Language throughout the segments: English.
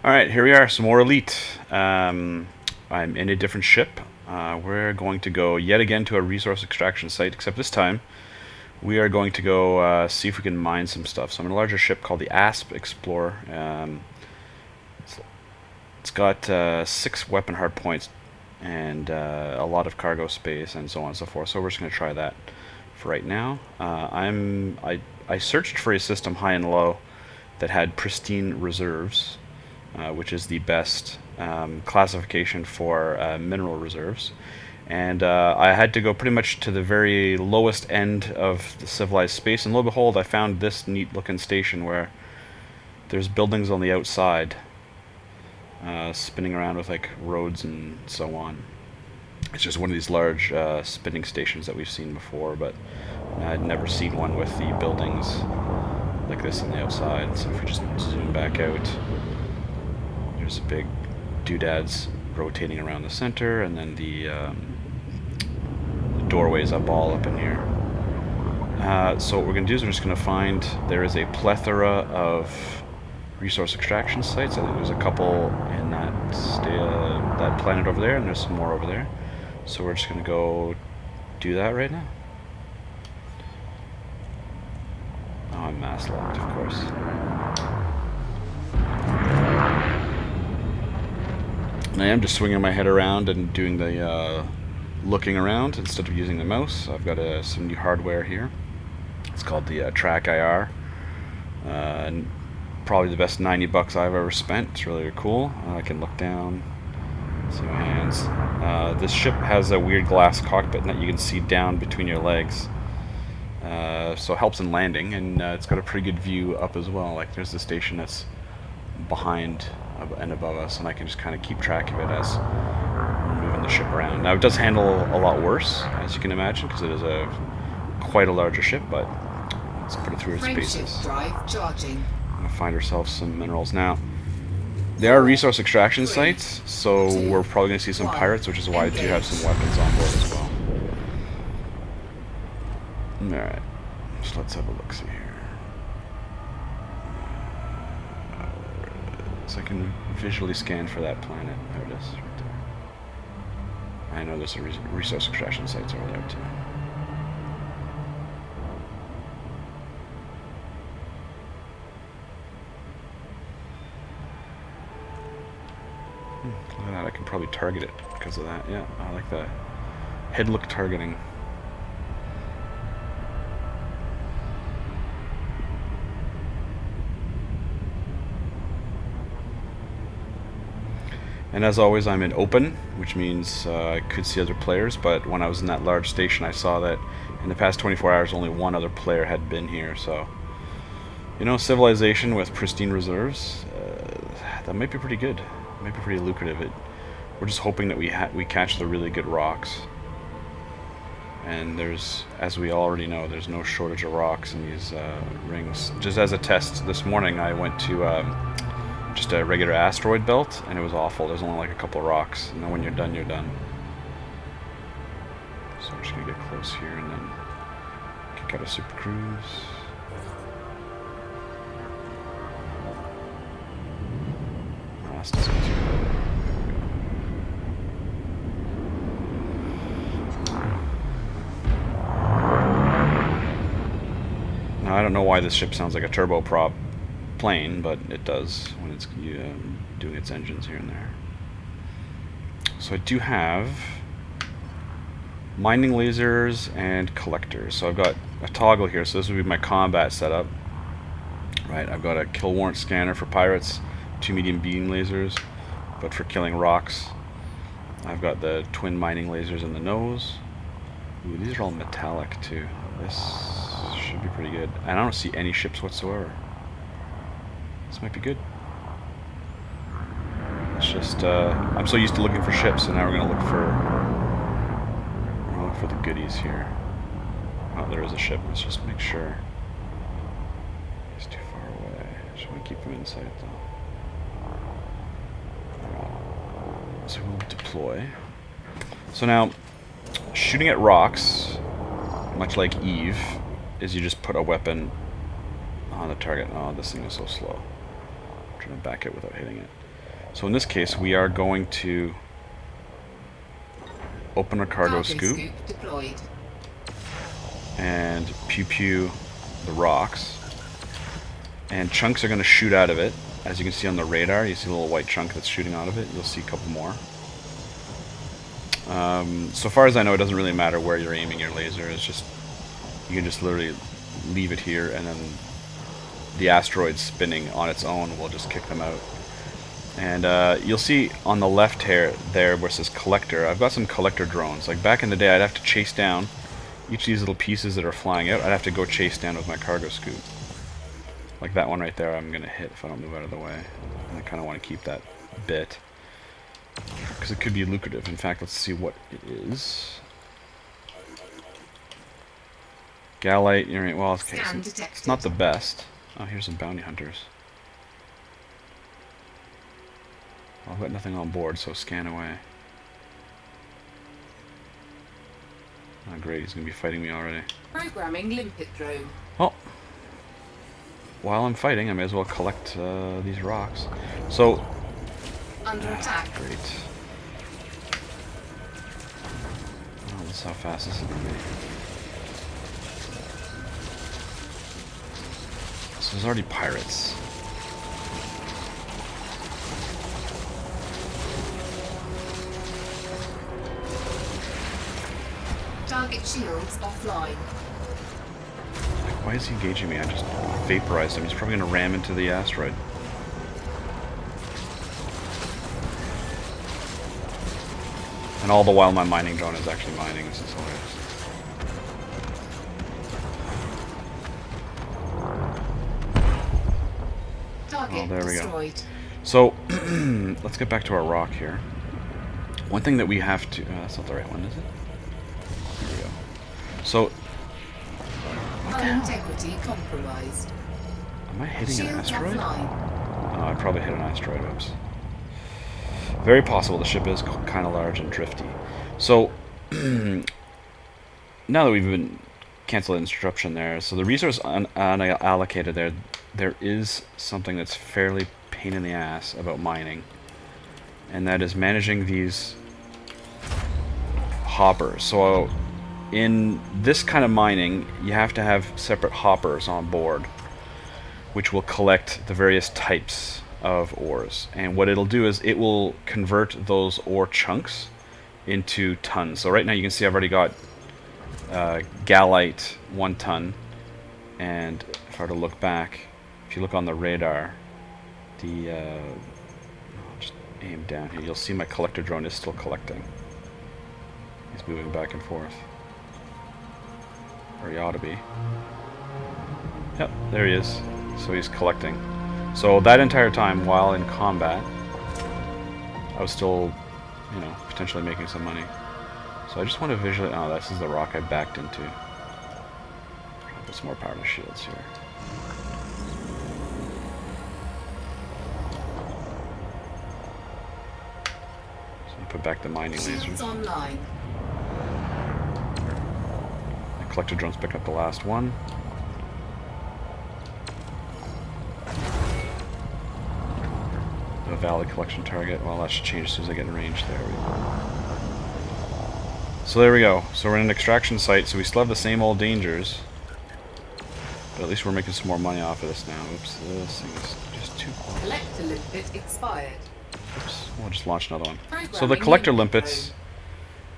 Alright, here we are, some more Elite. I'm in a different ship. We're going to go yet again to a resource extraction site, except this time we are going to go see if we can mine some stuff. So I'm in a larger ship called the Asp Explorer. It's got 6 weapon hard points and a lot of cargo space and so on and so forth. So we're just going to try that for right now. I searched for a system high and low that had pristine reserves. Which is the best classification for mineral reserves. And I had to go pretty much to the very lowest end of the civilized space, and lo and behold, I found this neat looking station where there's buildings on the outside spinning around with like roads and so on. It's just one of these large spinning stations that we've seen before, but I'd never seen one with the buildings like this on the outside. So if we just zoom back out, there's a big doodads rotating around the center, and then the doorways up all up in here. So what we're going to do is we're just going to find, there is a plethora of resource extraction sites. I think there's a couple in that planet over there, and there's some more over there. So we're just going to go do that right now. Oh, I'm mass locked, of course. And I am just swinging my head around and doing the looking around instead of using the mouse. I've got some new hardware here. It's called the Track IR. And probably the best 90 bucks I've ever spent. It's really cool. I can look down, see my hands. This ship has a weird glass cockpit that you can see down between your legs. So it helps in landing, and it's got a pretty good view up as well. Like there's the station that's behind and above us, and I can just kind of keep track of it as we're moving the ship around. Now it does handle a lot worse, as you can imagine, because it is quite a larger ship, but let's put it through its paces. Drive charging. I'm going to find ourselves some minerals. Now, there are resource extraction sites, so we're probably going to see some pirates, which is why I do have some weapons on board as well. Alright, so let's have a look-see here. So I can visually scan for that planet. There it is, right there. I know there's a resource extraction sites over there too. Look at that, I can probably target it because of that. Yeah, I like that. Head look targeting. And as always, I'm in open, which means I could see other players, but when I was in that large station, I saw that in the past 24 hours, only one other player had been here, so... You know, civilization with pristine reserves, that might be pretty good. It might be pretty lucrative. We're just hoping that we catch the really good rocks. And there's, as we already know, there's no shortage of rocks in these rings. Just as a test, this morning I went to... just a regular asteroid belt, and it was awful. There's only like a couple rocks, and then when you're done, you're done. So I'm just gonna get close here and then kick out a super cruise. Oh, that's just too bad. Now I don't know why this ship sounds like a turboprop plane, but it does when it's doing its engines here and there. So I do have mining lasers and collectors. So I've got a toggle here, so this would be my combat setup. Right, I've got a kill warrant scanner for pirates, 2 medium beam lasers, but for killing rocks, I've got the twin mining lasers in the nose. Ooh, these are all metallic too. This should be pretty good. And I don't see any ships whatsoever. This might be good. It's just, I'm so used to looking for ships, and now we're going to look for the goodies here. Oh, there is a ship. Let's just make sure. He's too far away. Should we keep him in sight, though? Alright. So we'll deploy. So now, shooting at rocks, much like Eve, is you just put a weapon on the target. Oh, this thing is so slow. I'm trying to back it without hitting it. So in this case, we are going to open our cargo scoop deployed. And pew the rocks. And chunks are going to shoot out of it. As you can see on the radar, you see a little white chunk that's shooting out of it. You'll see a couple more. So far as I know, it doesn't really matter where you're aiming your laser. It's just, you can just literally leave it here, and then the asteroid spinning on its own will just kick them out. And you'll see on the left here, there where it says collector, I've got some collector drones. Like back in the day, I'd have to chase down each of these little pieces that are flying out. I'd have to go chase down with my cargo scoop. Like that one right there, I'm going to hit if I don't move out of the way. And I kind of want to keep that bit, because it could be lucrative. In fact, let's see what it is. Galite, well, okay, it's not the best. Oh, here's some bounty hunters. Well, I've got nothing on board, so scan away. Oh, great, he's going to be fighting me already. Programming limpet drone. Oh. While I'm fighting, I may as well collect these rocks. So... Under attack. Great. Oh, this is how fast this is going to be. So there's already pirates. Target shields offline. Why is he engaging me? I just vaporized him. He's probably going to ram into the asteroid. And all the while my mining drone is actually mining. This is hilarious. Target there we destroyed. go. So, let's get back to our rock here. One thing that we have to... that's not the right one, is it? Here we go. So... Integrity compromised. Am I hitting an asteroid? Offline. Oh, I probably hit an asteroid. Oops. Very possible. The ship is kind of large and drifty. So, now that we've been canceled instruction there, so the resource unallocated there is something that's fairly pain in the ass about mining, and that is managing these hoppers. So in this kind of mining, you have to have separate hoppers on board, which will collect the various types of ores. And what it'll do is it will convert those ore chunks into tons. So right now you can see I've already got galite 1 ton, and if I were to look back, if you look on the radar, I'll just aim down here, you'll see my collector drone is still collecting. He's moving back and forth. Or he ought to be. Yep, there he is. So he's collecting. So that entire time while in combat, I was still, you know, potentially making some money. So I just want to visually... Oh, this is the rock I backed into. Put some more power to shields here. So I put back the mining lasers. Online. My collector drones pick up the last one. A valid collection target. Well, that should change as soon as I get in range. There we go. So there we go. So we're in an extraction site, so we still have the same old dangers. But at least we're making some more money off of this now. Oops, this thing is just too close. Collector limpet expired. Oops, we'll just launch another one. So the collector limpets,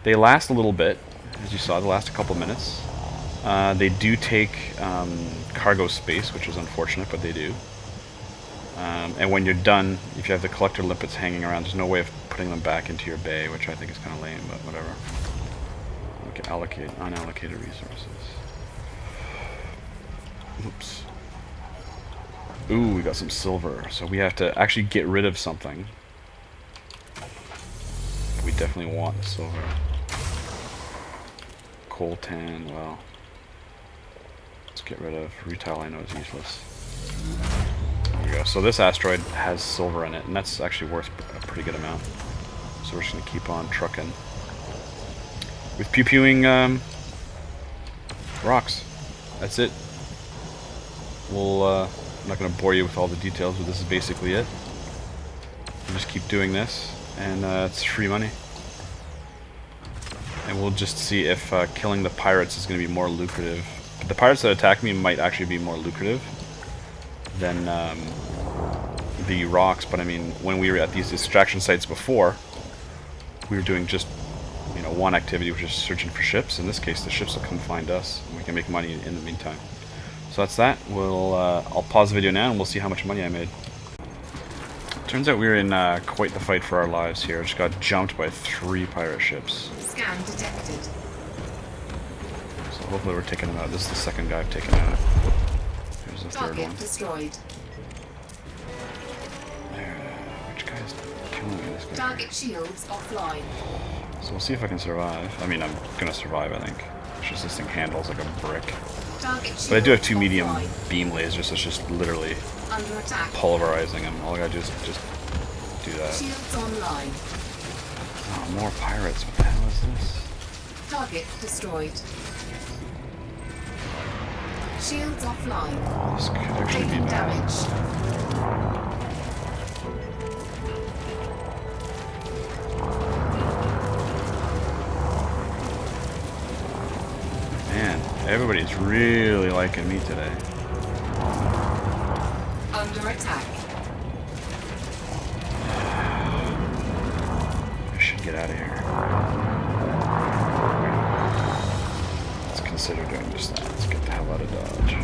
they last a little bit. As you saw, they last a couple minutes. They do take cargo space, which is unfortunate, but they do. And when you're done, if you have the collector limpets hanging around, there's no way of putting them back into your bay, which I think is kind of lame, but whatever. Okay, allocate unallocated resources. Oops. Ooh, we got some silver, so we have to actually get rid of something. We definitely want the silver. Coltan, well, let's get rid of rutile. I know is useless. There we go. So this asteroid has silver in it, and that's actually worth a pretty good amount. So we're just going to keep on trucking with pew-pewing rocks. That's it. We'll, I'm not going to bore you with all the details, but this is basically it. We'll just keep doing this, and it's free money. And we'll just see if killing the pirates is going to be more lucrative. The pirates that attack me might actually be more lucrative than the rocks, but I mean, when we were at these extraction sites before, we were doing just, you know, one activity, which is searching for ships. In this case, the ships will come find us, and we can make money in the meantime. So that's that. I'll pause the video now, and we'll see how much money I made. Turns out we were in quite the fight for our lives here. Just got jumped by 3 pirate ships. Scan detected. So hopefully we're taking them out. This is the second guy I've taken out. Here's the third one. Destroyed. Which guy's killing me? This guy. Target shields offline. So we'll see if I can survive. I mean, I'm gonna survive, I think. It's just this thing handles like a brick. But I do have 2 medium beam lasers, so it's just literally under attack. Pulverizing them. All I gotta do is just do that. Shields online. Oh, more pirates. What the hell is this? Target destroyed. Shields offline. Oh, this could actually Taking be bad. damage. Man, everybody's really liking me today. Under attack. I should get out of here. Let's consider doing just that. Let's get the hell out of Dodge.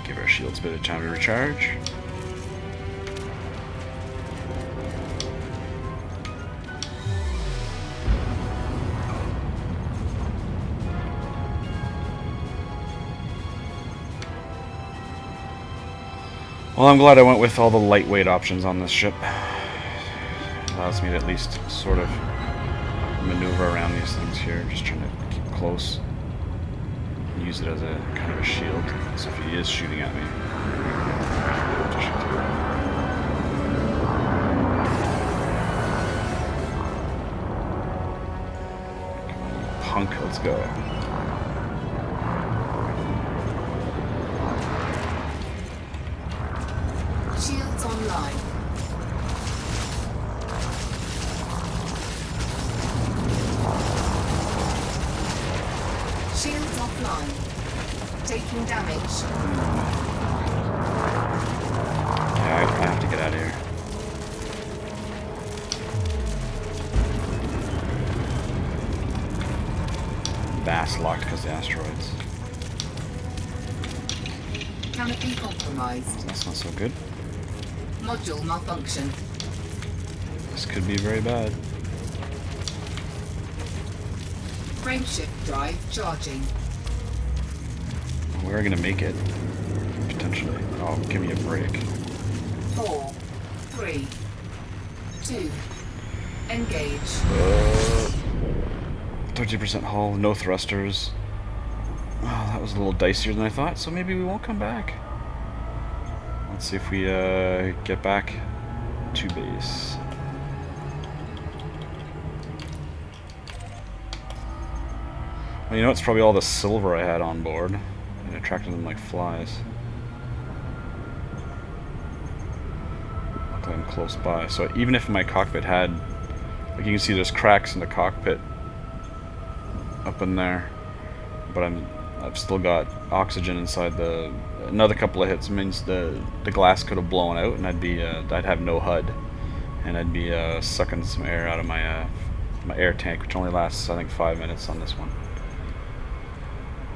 Give our shields a bit of time to recharge. Well, I'm glad I went with all the lightweight options on this ship. It allows me to at least sort of maneuver around these things here, just trying to keep close. Use it as a kind of a shield. So if he is shooting at me, punk, let's go. Shields online. Shields offline. Taking damage. Yeah, I have to get out of here. Bass locked because of the asteroids. Canopy compromised. That's not so good. Module malfunction. This could be very bad. Frameshift drive charging. We're gonna make it. Potentially. Oh, give me a break. 4, 3, 2. Engage. 30% hull, no thrusters. Well, that was a little dicier than I thought, so maybe we won't come back. Let's see if we get back to base. Well, you know, it's probably all the silver I had on board. It attracted them like flies. Luckily I'm close by. So even if my cockpit had, like you can see there's cracks in the cockpit up in there, but I've still got oxygen inside the. Another couple of hits means the glass could have blown out, and I'd have no HUD, and I'd be sucking some air out of my my air tank, which only lasts I think 5 minutes on this one.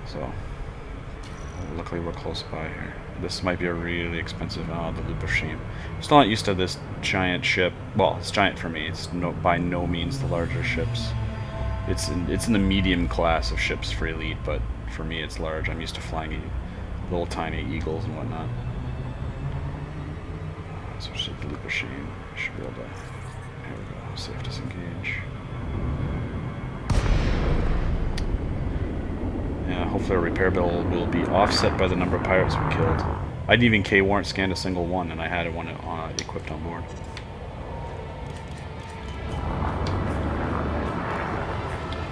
So luckily we're close by here. This might be a really expensive. Oh, the Lupashim. I'm still not used to this giant ship. Well, it's giant for me. It's by no means the larger ships. It's in the medium class of ships for elite, but for me it's large. I'm used to flying little tiny Eagles and whatnot. So it's just the Lupashim. Should be able to. There we go. Safe disengage. Yeah, hopefully our repair bill will be offset by the number of pirates we killed. I didn't even K-warrant scanned a single one, and I had one equipped on board.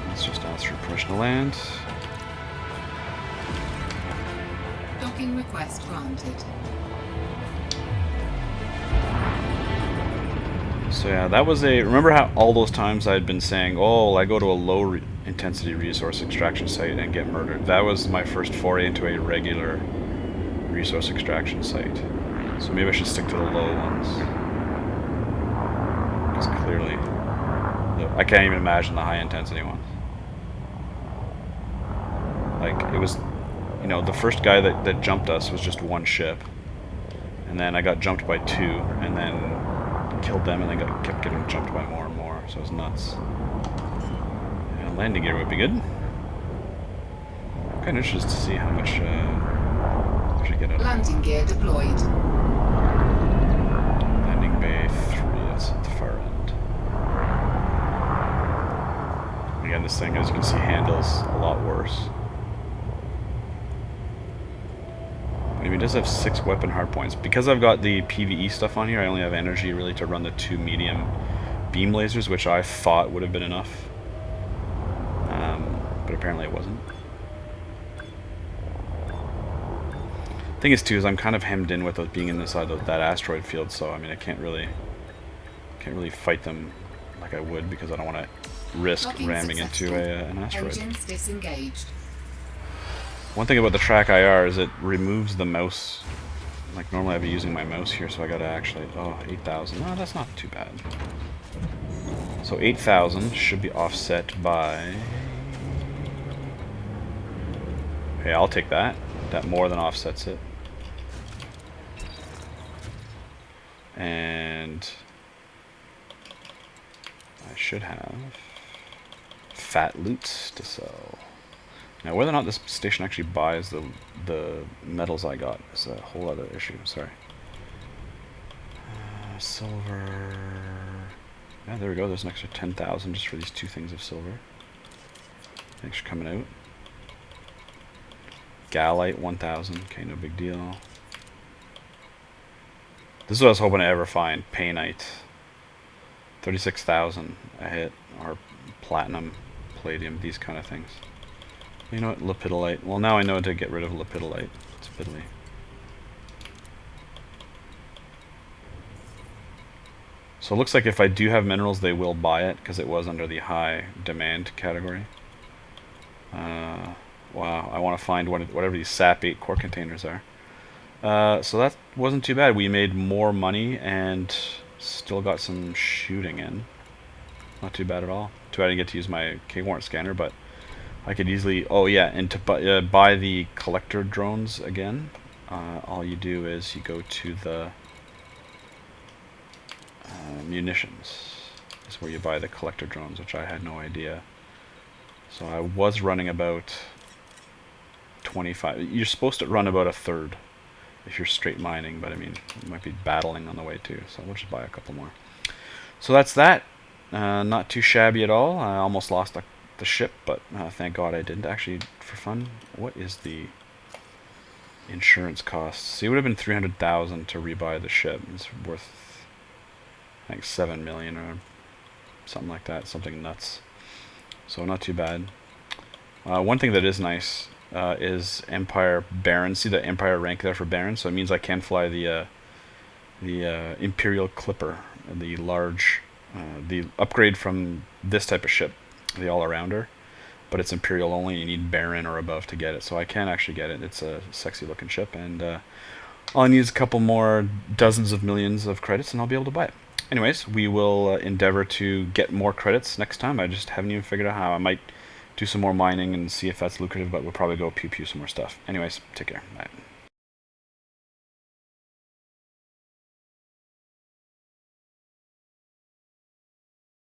Let's just ask for permission to land. Docking Docking request granted. So yeah, that was a... Remember how all those times I had been saying, oh, I go to a low intensity resource extraction site and get murdered? That was my first foray into a regular resource extraction site. So maybe I should stick to the low ones. Because clearly... I can't even imagine the high intensity ones. Like, it was... You know, the first guy that jumped us was just one ship. And then I got jumped by two, and then killed them, and then kept getting jumped by more and more, so it was nuts. Yeah, landing gear would be good. I'm kind of interested to see how much I should get out of Landing gear deployed. landing bay 3, that's at the far end. Again, this thing, as you can see, handles a lot worse. I mean, it does have 6 weapon hardpoints. Because I've got the PvE stuff on here, I only have energy really to run the 2 medium beam lasers, which I thought would have been enough. But apparently it wasn't. Thing is too, is I'm kind of hemmed in with being inside that asteroid field, so I mean I can't really fight them like I would, because I don't want to risk Docking ramming into successful. an asteroid. Engines disengaged. One thing about the track IR is it removes the mouse. Like normally I'd be using my mouse here, so I gotta actually... Oh, 8,000. No, that's not too bad. So 8,000 should be offset by... Okay, I'll take that. That more than offsets it. And... I should have... fat loot to sell. Now, whether or not this station actually buys the metals I got is a whole other issue. Sorry. Silver. Yeah, there we go. There's an extra 10,000 just for these 2 things of silver. Thanks for coming out. Gallite 1,000. Okay, no big deal. This is what I was hoping to ever find. Painite. 36,000 a hit. Or platinum, palladium, these kind of things. You know what? Lepidolite. Well, now I know to get rid of lepidolite. It's fiddly. So it looks like if I do have minerals, they will buy it, because it was under the high demand category. Wow, I want to find whatever these SAP 8 core containers are. So that wasn't too bad. We made more money and still got some shooting in. Not too bad at all. Too bad I didn't get to use my K-Warrant scanner, but I could easily... Oh yeah, and to buy the collector drones again, all you do is you go to the munitions. This is where you buy the collector drones, which I had no idea. So I was running about 25. You're supposed to run about a third if you're straight mining, but I mean, you might be battling on the way too, so we'll just buy a couple more. So that's that. Not too shabby at all. I almost lost the ship, but thank God I didn't. Actually, for fun, what is the insurance cost? See, it would have been 300,000 to rebuy the ship. It's worth, I think, 7 million or something like that, something nuts. So not too bad. One thing that is nice is Empire Baron. See the Empire rank there for Baron? So it means I can fly the Imperial Clipper, the large, the upgrade from this type of ship, the all-arounder, but it's Imperial only. You need Baron or above to get it, so I can actually get it. It's a sexy looking ship, and all I need is a couple more dozens of millions of credits and I'll be able to buy it. Anyways, we will endeavor to get more credits next time. I just haven't even figured out how. I might do some more mining and see if that's lucrative, but we'll probably go pew pew some more stuff. Anyways, take care. Bye.